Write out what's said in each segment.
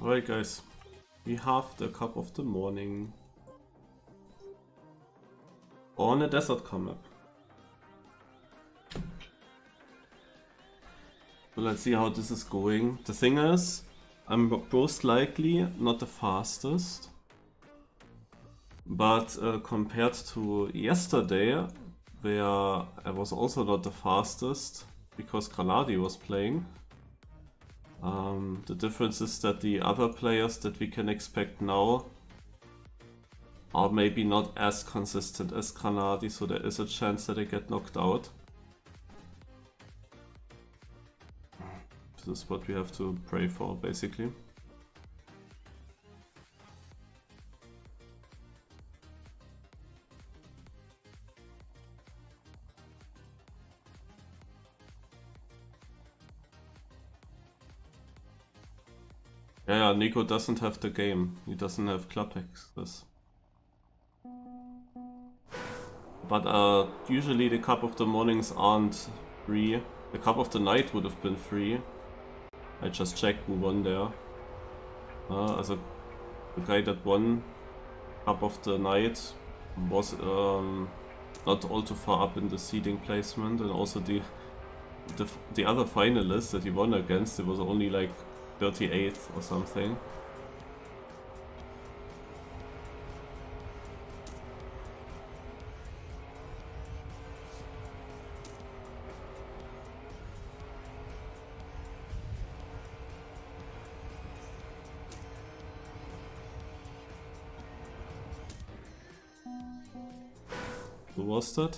Alright guys, we have the cup of the morning on a desert comic. So let's see how this is going. The thing is, I'm most likely not the fastest, but compared to yesterday, where I was also not the fastest because GranaDy was playing, the difference is that the other players that we can expect now are maybe not as consistent as GranaDy, so there is a chance that I get knocked out. This is what we have to pray for, basically. Yeah, Nico doesn't have the game. He doesn't have club access. But usually the cup of the mornings aren't free. The cup of the night would have been free. I just checked who won there. Also the guy that won cup of the night was not all too far up in the seeding placement, and also the other finalist that he won against, it was only like 38th or something. Who was that?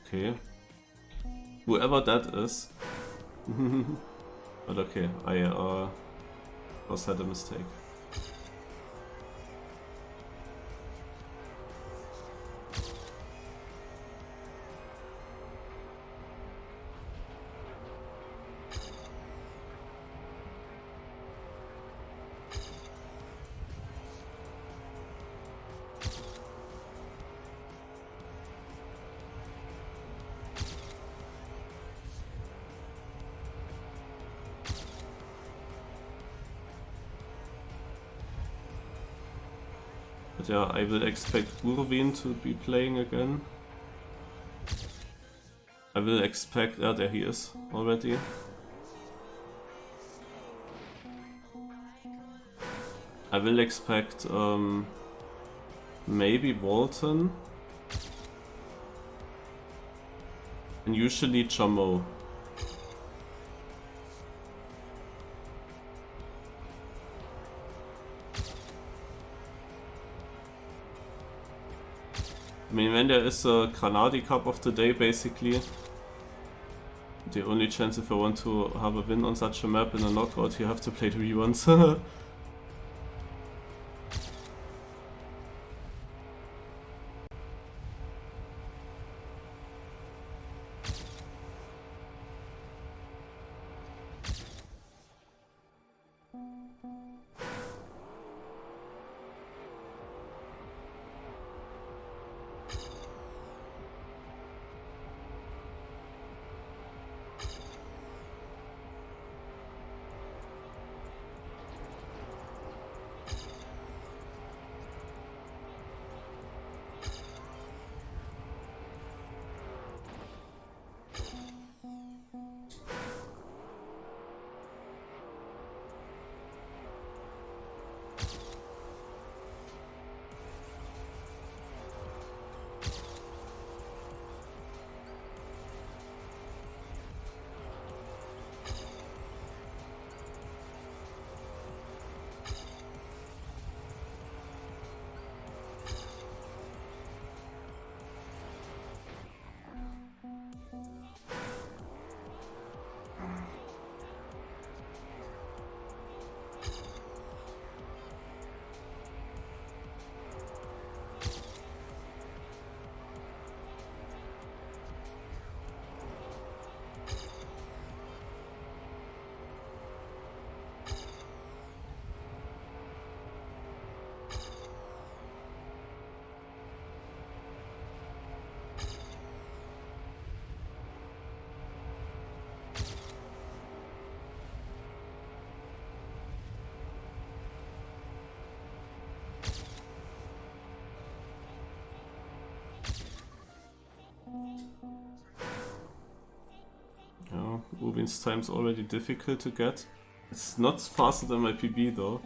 Okay. Whoever that is. But okay, I was had a mistake. But yeah, I will expect Urwin to be playing again. I will expect... there he is already. I will expect maybe Walton. And usually Chamo. I mean, when there is a GranaDy Cup of the day, basically, the only chance if I want to have a win on such a map in a knockout, you have to play the ReRuns. Uwin's time's already difficult to get. It's not faster than my PB though.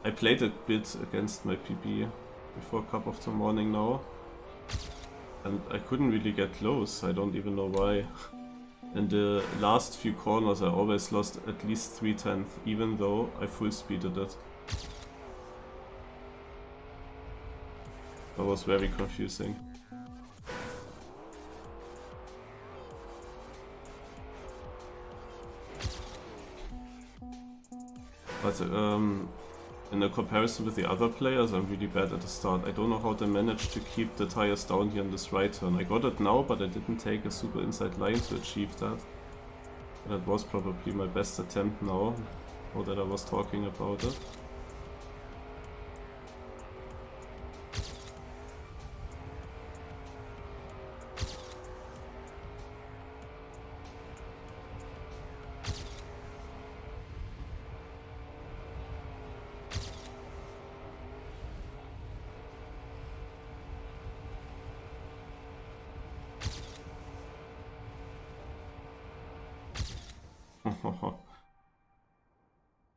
I played a bit against my PB before Cup of the Morning now. And I couldn't really get close, I don't even know why. In the last few corners I always lost at least 3/10, even though I full speeded it. That was very confusing. But in a comparison with the other players, I'm really bad at the start. I don't know how they managed to keep the tires down here in this right turn. I got it now, but I didn't take a super inside line to achieve that. That was probably my best attempt now, now that I was talking about it.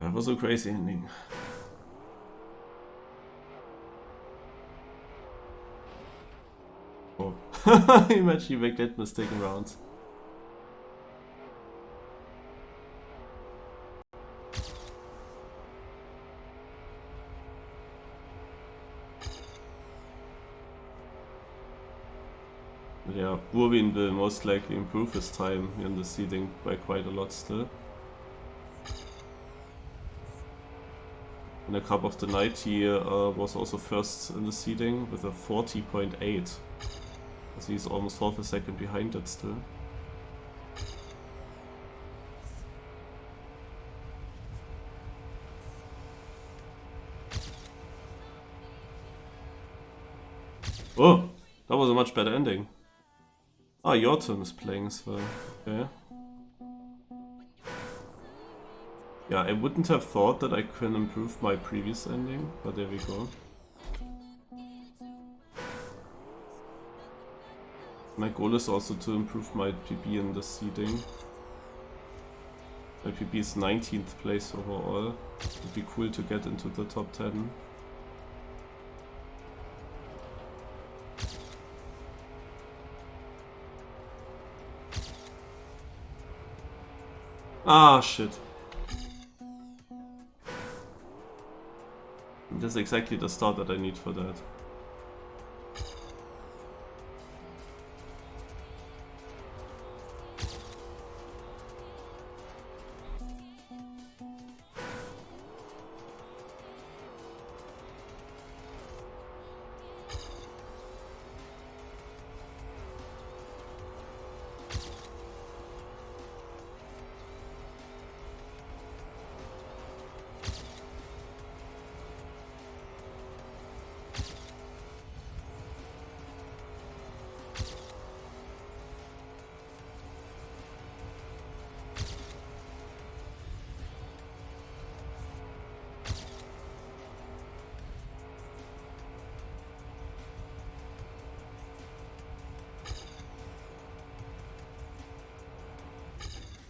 That was a crazy ending. Oh. Imagine you make that mistake in rounds. Yeah, Uwin will most likely improve his time in the seeding by quite a lot still. In the Cup of the Night he was also first in the seeding with a 40.8. So he's almost half a second behind it still. Oh! That was a much better ending. Ah, your turn is playing as well. Okay. Yeah, I wouldn't have thought that I can improve my previous ending, but there we go. My goal is also to improve my PB in the seeding. My PB is 19th place overall. It would be cool to get into the top 10. Ah, shit. That's exactly the start that I need for that.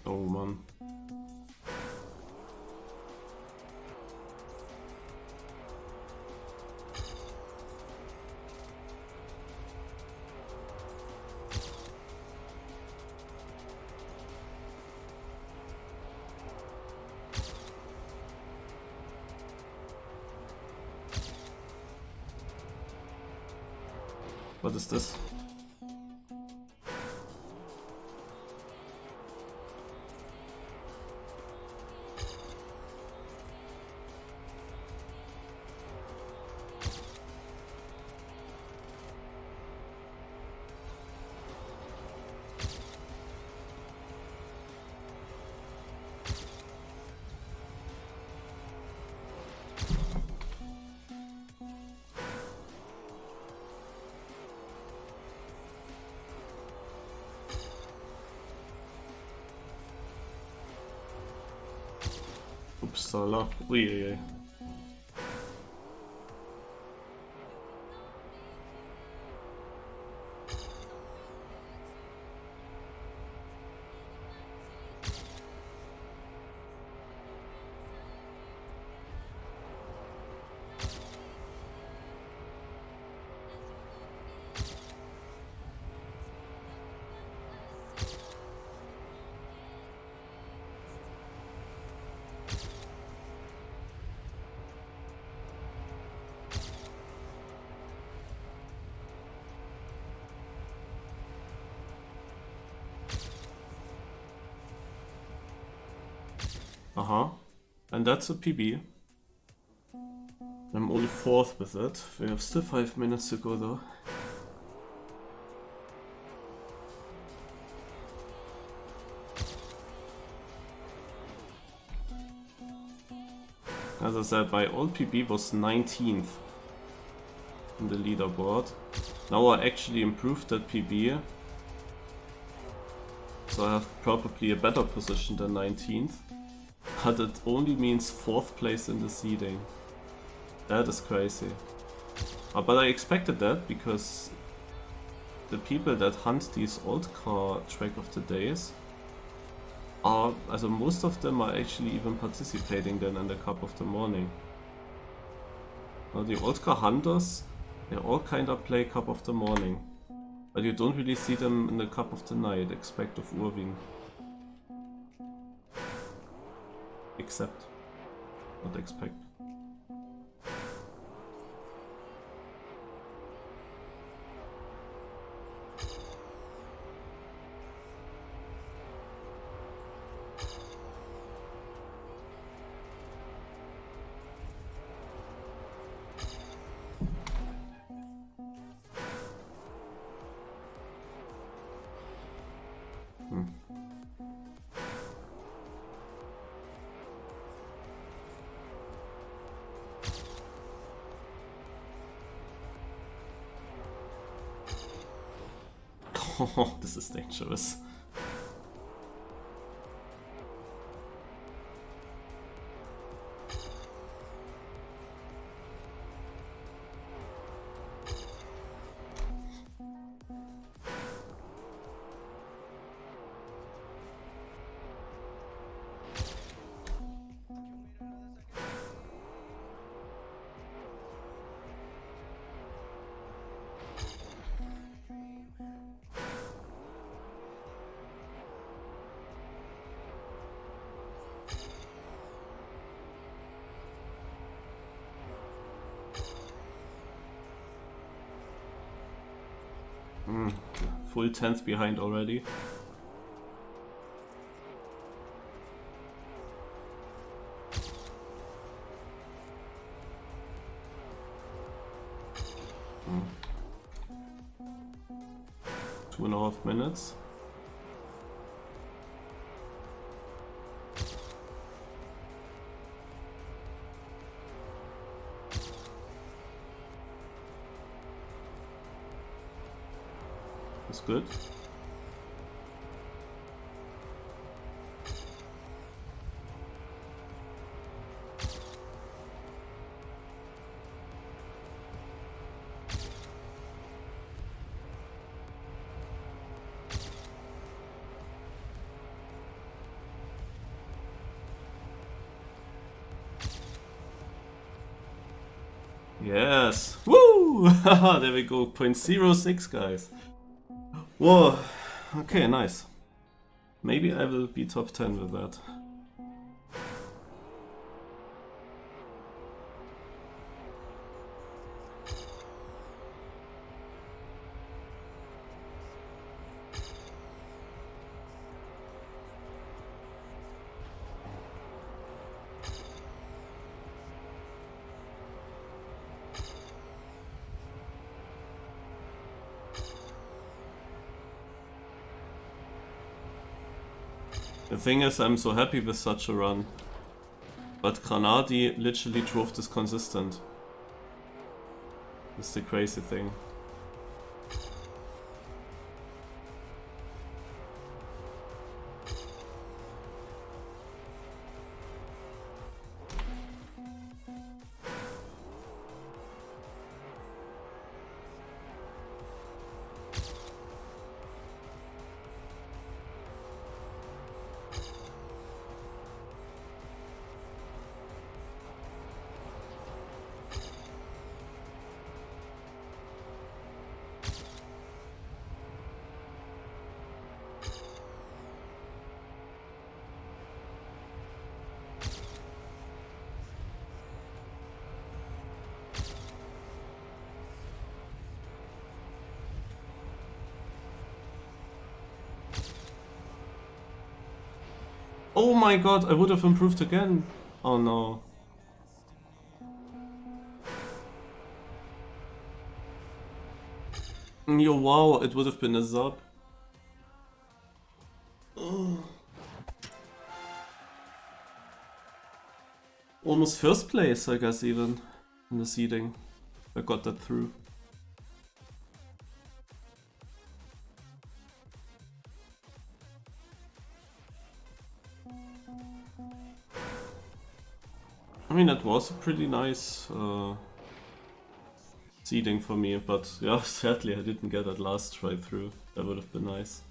Oh man. What is this? Upsala. Ui. And that's a PB. I'm only 4th with it. We have still 5 minutes to go though. As I said, my old PB was 19th in the leaderboard. Now I actually improved that PB. So I have probably a better position than 19th. But it only means 4th place in the seeding. That is crazy. But I expected that because the people that hunt these AltCar track of the days are, also most of them are actually even participating then in the Cup of the Morning. Now the AltCar hunters, they all kinda play Cup of the Morning. But you don't really see them in the Cup of the Night, except of Urwin. Except. Not expect. Oh, this is dangerous. Full 10th behind already. Mm. 2.5 minutes. That's good. Yes! Woo! There we go, 0.06 guys. Whoa! Okay, nice. Maybe I will be top 10 with that. The thing is, I'm so happy with such a run. But GranaDy literally drove this consistent. That's the crazy thing. Oh my god, I would have improved again. Oh no. Yo, wow, it would have been a sub. Almost first place, I guess, even in the seeding. I got that through. I mean, that was a pretty nice seeding for me, but yeah, sadly I didn't get that last try through. That would have been nice.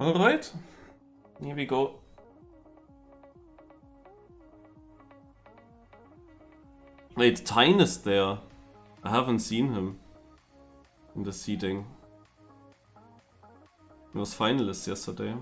Alright, here we go. Wait, Tyne is there. I haven't seen him in the seeding. He was finalist yesterday.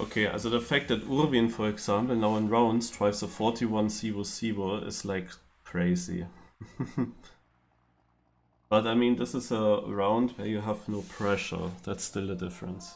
Okay, also the fact that Urwin, for example, now in rounds drives a 41-0-0 is like crazy. But I mean, this is a round where you have no pressure. That's still a difference.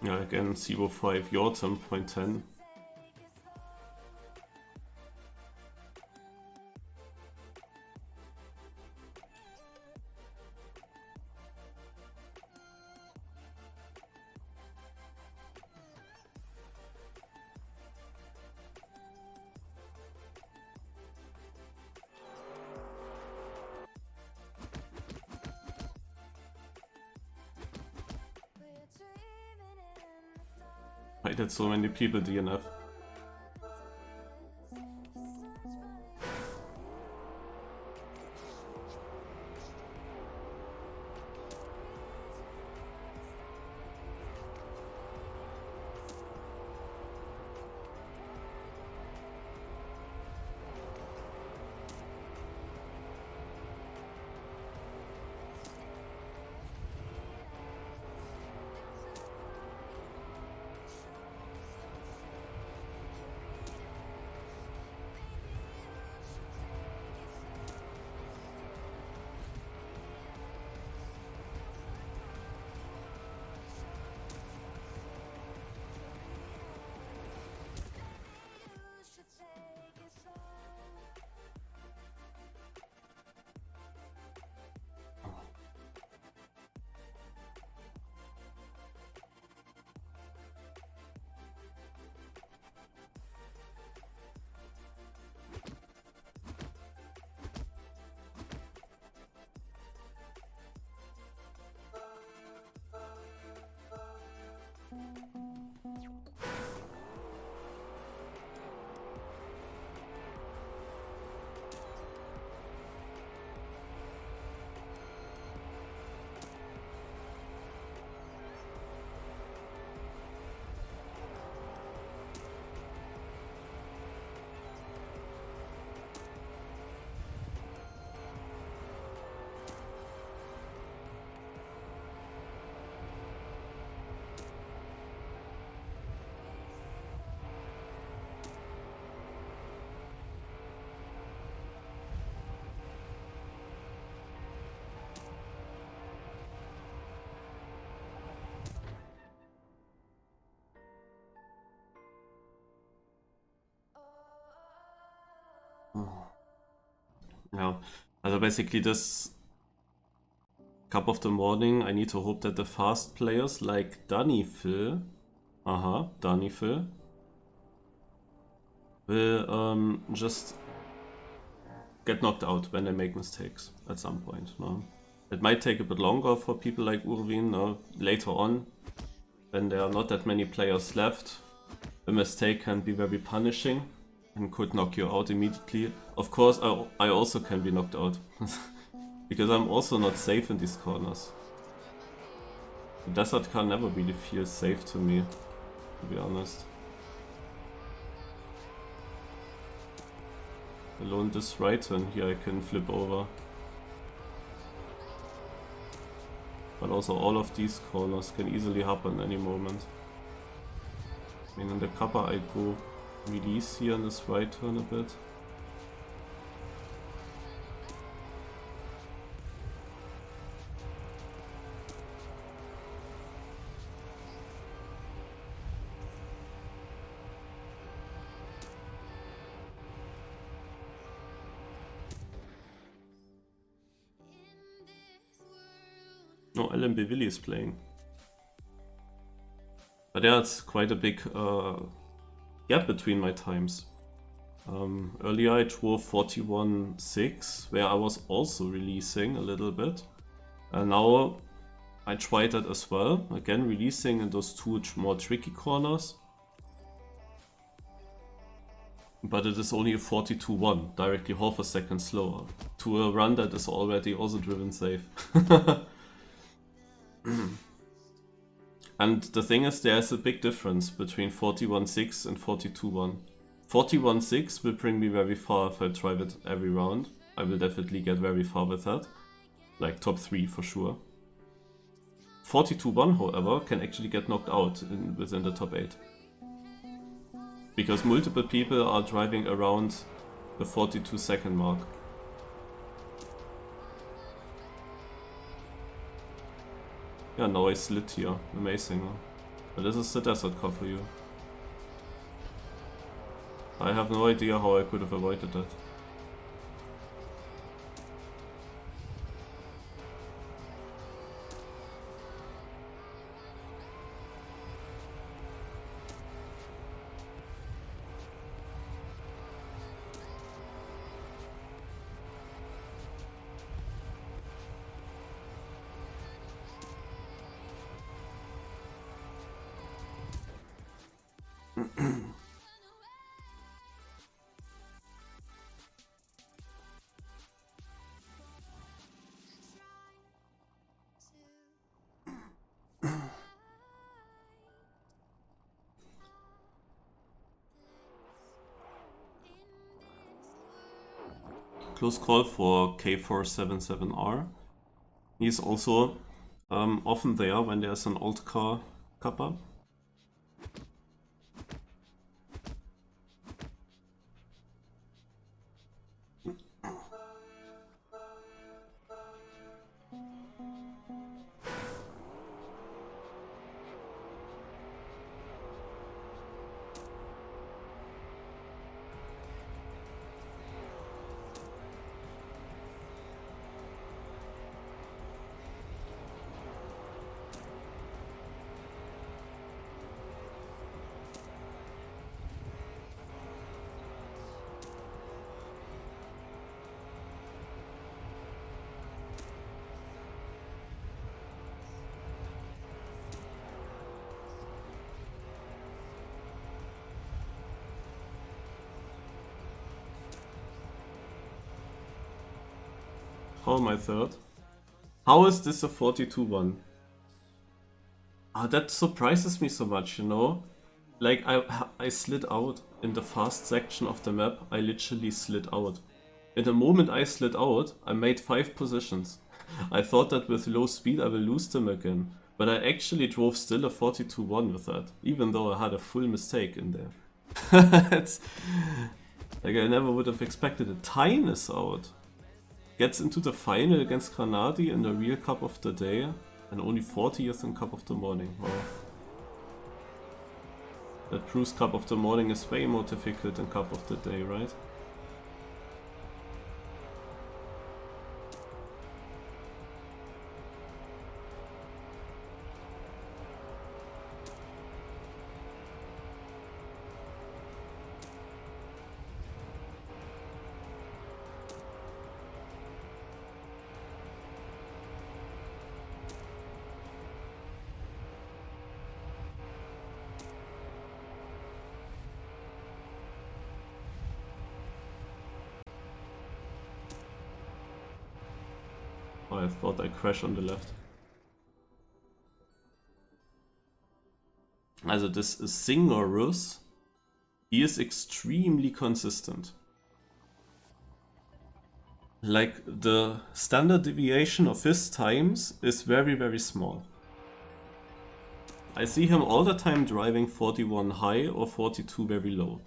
Yeah, again 0.5 your turn, 0.10. Why did so many people DNF? Yeah, also basically this cup of the morning, I need to hope that the fast players like Danifil, Danifil, will just get knocked out when they make mistakes at some point. No? It might take a bit longer for people like Urwin, no? Later on, when there are not that many players left, a mistake can be very punishing and could knock you out immediately. Of course, I also can be knocked out. Because I'm also not safe in these corners. The desert car never really feels safe to me, to be honest. Alone this right turn here I can flip over. But also all of these corners can easily happen any moment. I mean, in the cuppa I go release here in this right turn a bit. No, LMB Willy is playing. But yeah, it's quite a big gap between my times. Earlier I drove 41.6, where I was also releasing a little bit. And now I tried that as well, again releasing in those two more tricky corners. But it is only a 42.1, directly half a second slower, to a run that is already also driven safe. And the thing is, there's a big difference between 41.6 and 42.1. 41.6 will bring me very far if I drive it every round. I will definitely get very far with that. Like top 3 for sure. 42.1, however, can actually get knocked out within the top 8. Because multiple people are driving around the 42-second mark. Yeah, now I slid here. Amazing, huh? But this is the desert car for you. I have no idea how I could have avoided that. Close call for K477R. He's also often there when there's an AltCar kappa. How am I third? How is this a 42-1? Ah, that surprises me so much, you know? Like, I slid out in the fast section of the map. I literally slid out. In the moment I slid out, I made 5 positions. I thought that with low speed I will lose them again. But I actually drove still a 42-1 with that, even though I had a full mistake in there. It's like I never would have expected it. Tyne is out. Gets into the final against GranaDy in the real Cup of the Day, and only 40th in Cup of the Morning. Wow. That proves Cup of the Morning is way more difficult than Cup of the Day, right? Oh, I thought I crashed on the left. Also this Singerus, he is extremely consistent. Like the standard deviation of his times is very, very small. I see him all the time driving 41 high or 42 very low.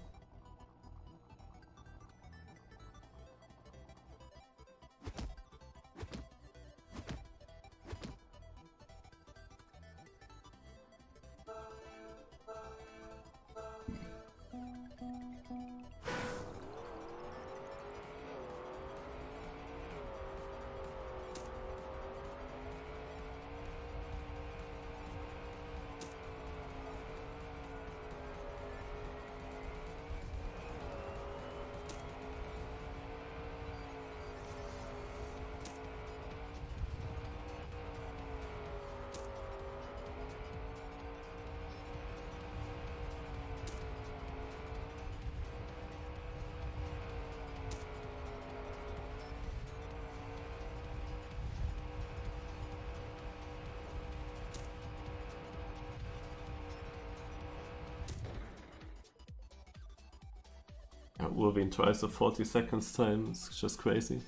Irvin tries the 40 seconds time, it's just crazy.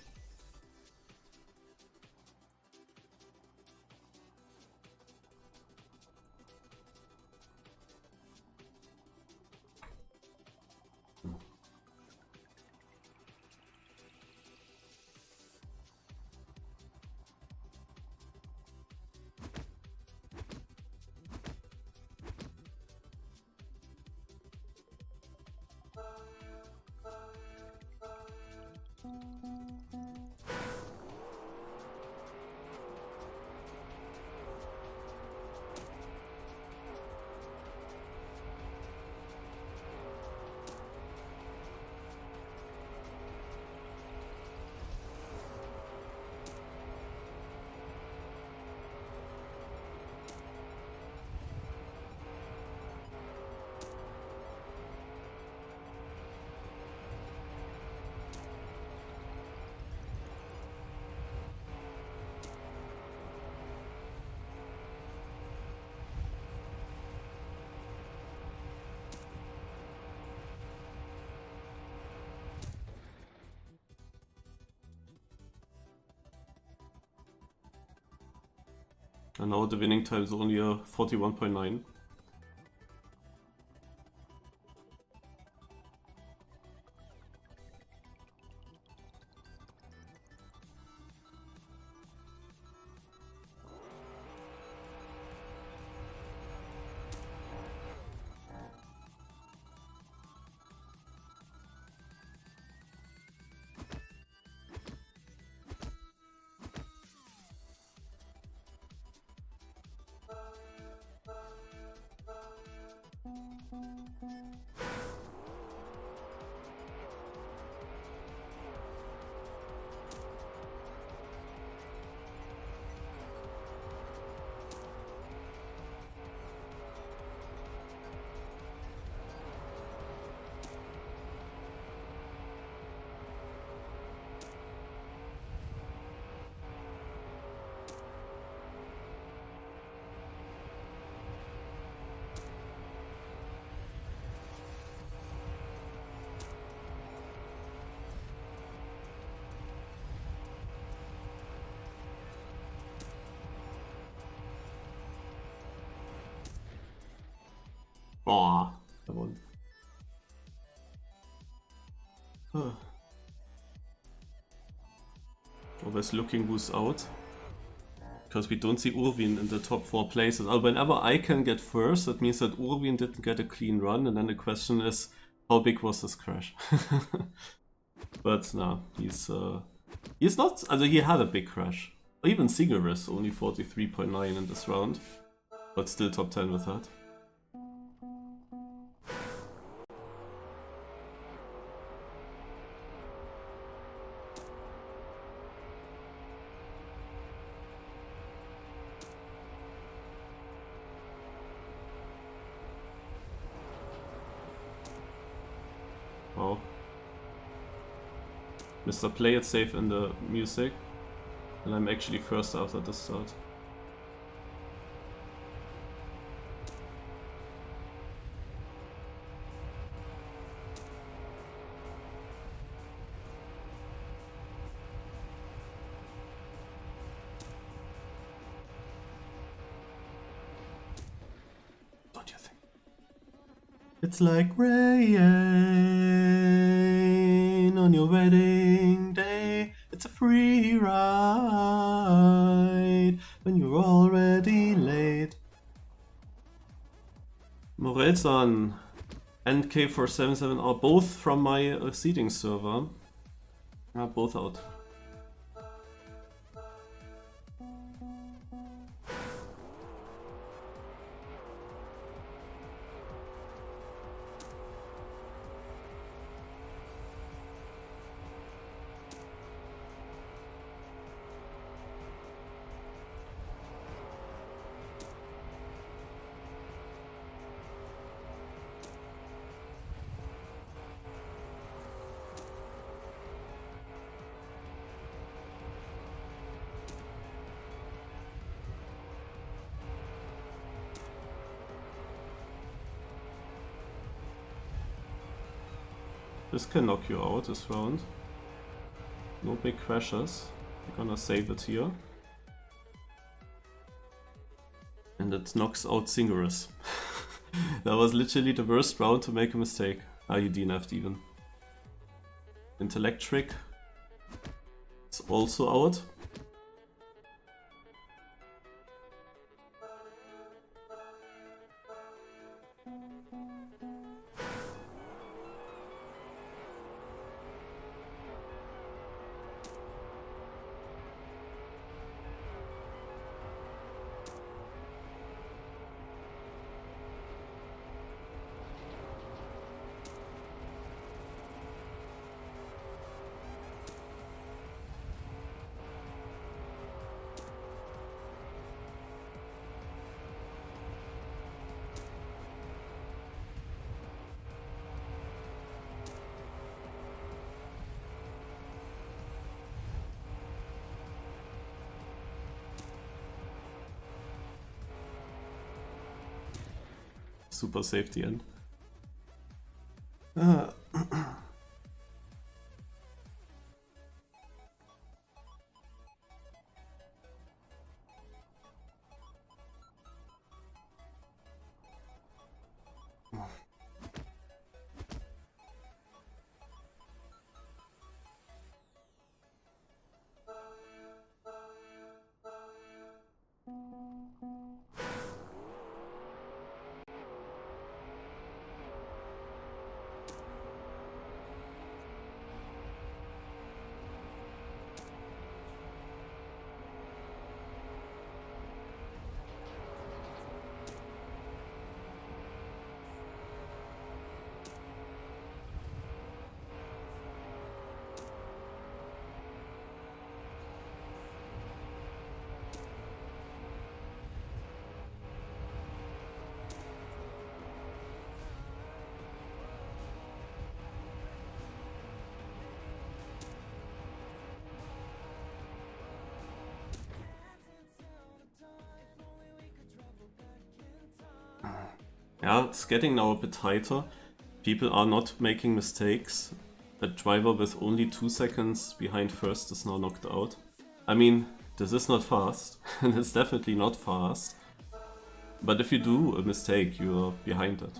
And now the winning time is only a 41.9. Boah, gewonnen. Always looking who's out. Because we don't see Urwin in the top 4 places. Whenever I can get first, that means that Urwin didn't get a clean run, and then the question is, how big was this crash? But no, he's not, he had a big crash. Even Singeris, only 43.9 in this round, but still top 10 with that. Wow. Mr. Play It Safe in the music. And I'm actually first after the start. Don't you think? It's like rain on your wedding day. It's a free ride when you're already late. Morelsan and K477 are both from my seeding server. Both out. This can knock you out this round. No big crashes. We're gonna save it here. And it knocks out Singeris. That was literally the worst round to make a mistake. You DNF'd even. Intellectric is also out. Super safety end. Yeah, it's getting now a bit tighter. People are not making mistakes. A driver with only 2 seconds behind first is now knocked out. I mean, this is not fast, and it's definitely not fast. But if you do a mistake, you're behind it.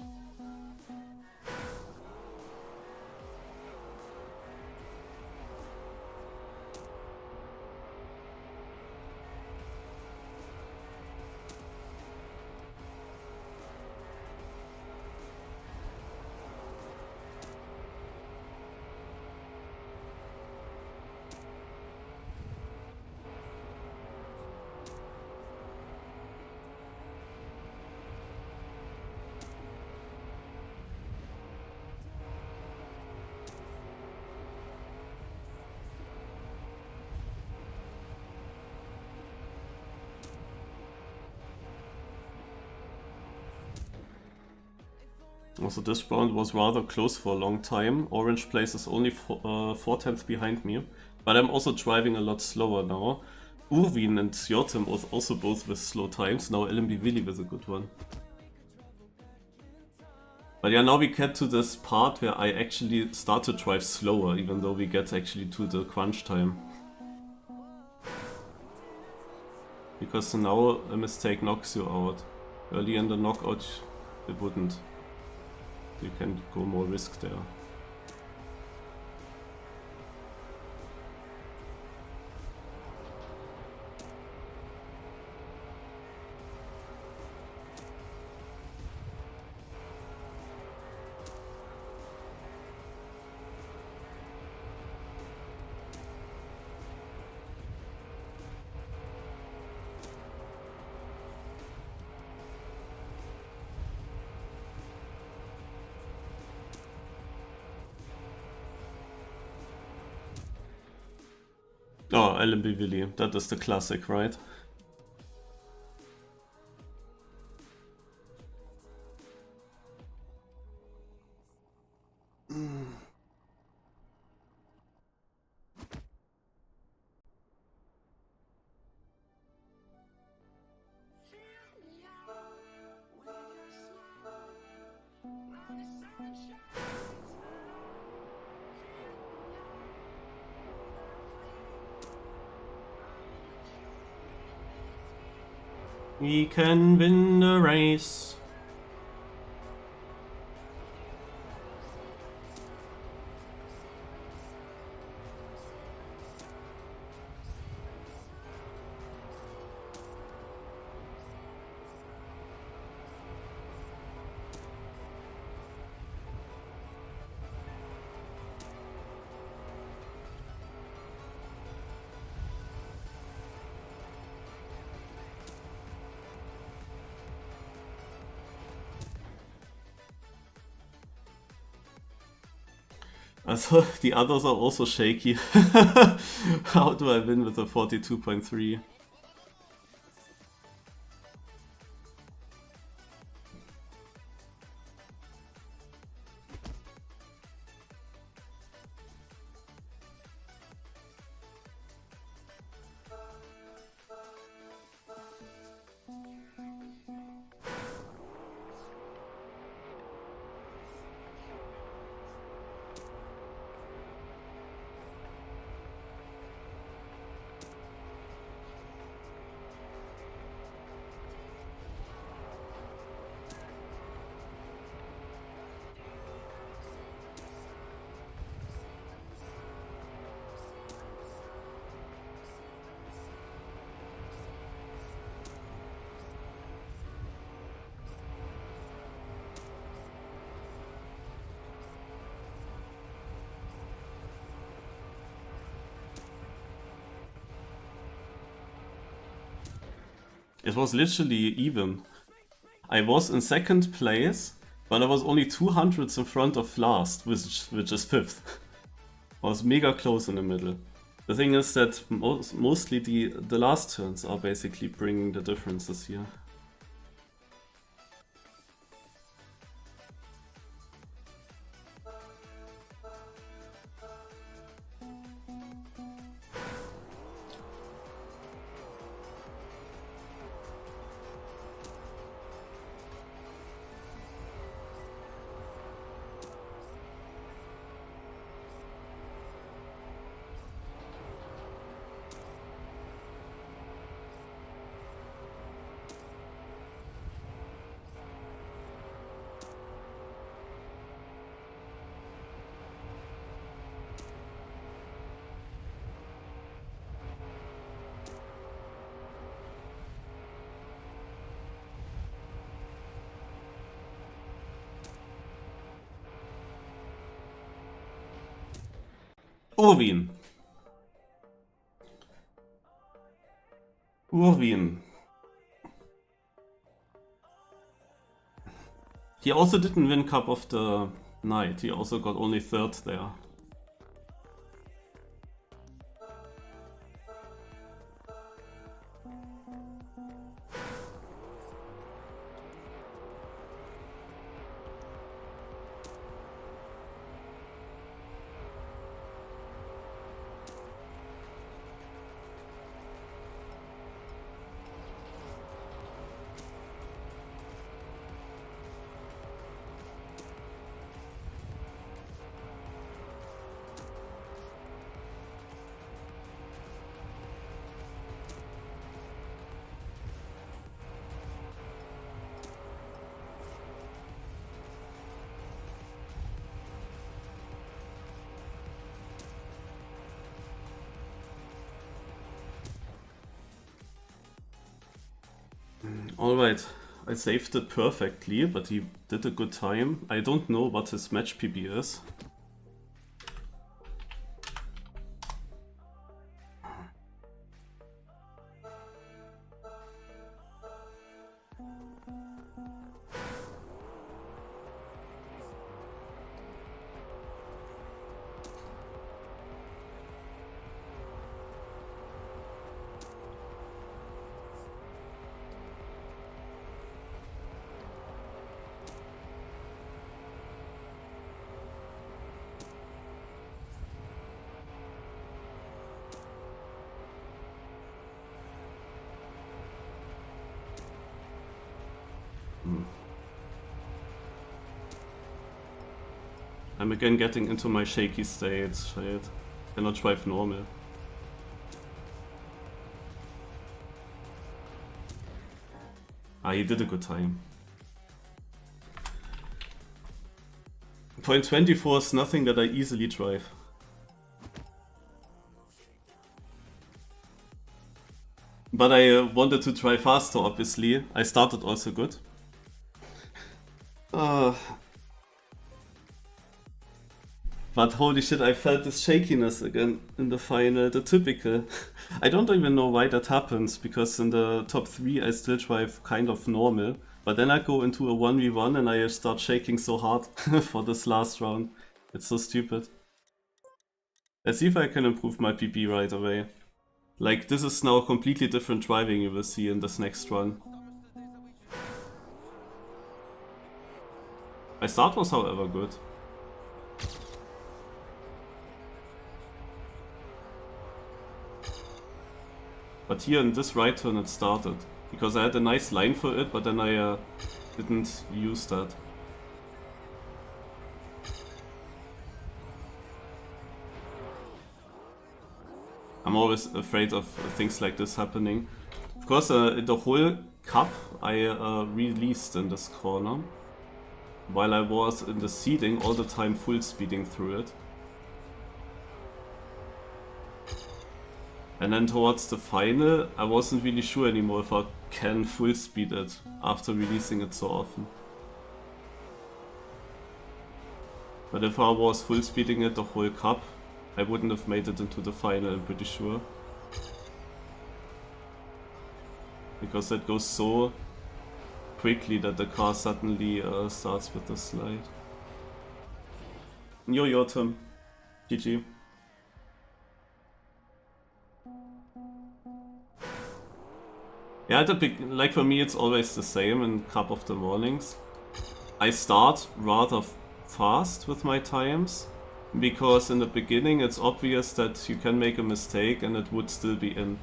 Also, this round was rather close for a long time. Orange places only 4 tenths behind me, but I'm also driving a lot slower now. Urwin and Jotem was also both with slow times, now LMB Willy with a good one. But yeah, now we get to this part where I actually start to drive slower, even though we get actually to the crunch time. Because now a mistake knocks you out. Early in the knockout, it wouldn't. You can go more risk there. Oh, LMB Willy, that is the classic, right? We can win the race. Also, the others are also shaky. How do I win with a 42.3? It was literally even. I was in second place, but I was only 200ths in front of last, which is fifth. I was mega close in the middle. The thing is that mostly the last turns are basically bringing the differences here. Urwin. Urwin. He also didn't win Cup of the Night. He also got only 3rd there. Alright, I saved it perfectly, but he did a good time. I don't know what his match PB is. I'm again getting into my shaky state. Shit. Cannot drive normal. Ah, he did a good time. Point 24 is nothing that I easily drive. But I wanted to try faster, obviously. I started also good. But holy shit, I felt this shakiness again in the final, the typical. I don't even know why that happens, because in the top 3 I still drive kind of normal. But then I go into a 1v1 and I start shaking so hard for this last round. It's so stupid. Let's see if I can improve my PP right away. Like, this is now completely different driving you will see in this next run. My start was however good. But here in this right turn it started. Because I had a nice line for it, but then I didn't use that. I'm always afraid of things like this happening. Of course, the whole cup I released in this corner. While I was in the seeding, all the time full speeding through it. And then towards the final, I wasn't really sure anymore if I can full speed it after releasing it so often. But if I was full speeding it the whole cup, I wouldn't have made it into the final, I'm pretty sure. Because it goes so quickly that the car suddenly starts with the slide. Your turn. GG. Yeah, like for me it's always the same in Cup of the Mornings. I start rather fast with my times, because in the beginning it's obvious that you can make a mistake and it would still be in.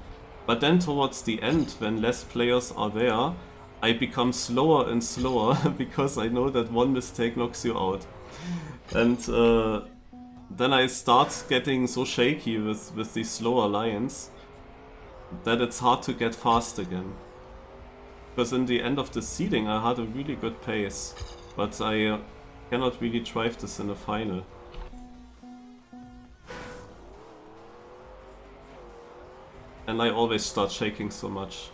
But then towards the end, when less players are there, I become slower and slower because I know that one mistake knocks you out. And then I start getting so shaky with these slower lines that it's hard to get fast again. Because in the end of the seeding I had a really good pace, but I cannot really drive this in the final. And I always start shaking so much.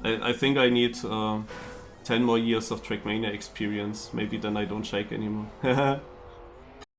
I think I need 10 more years of Trackmania experience. Maybe then I don't shake anymore.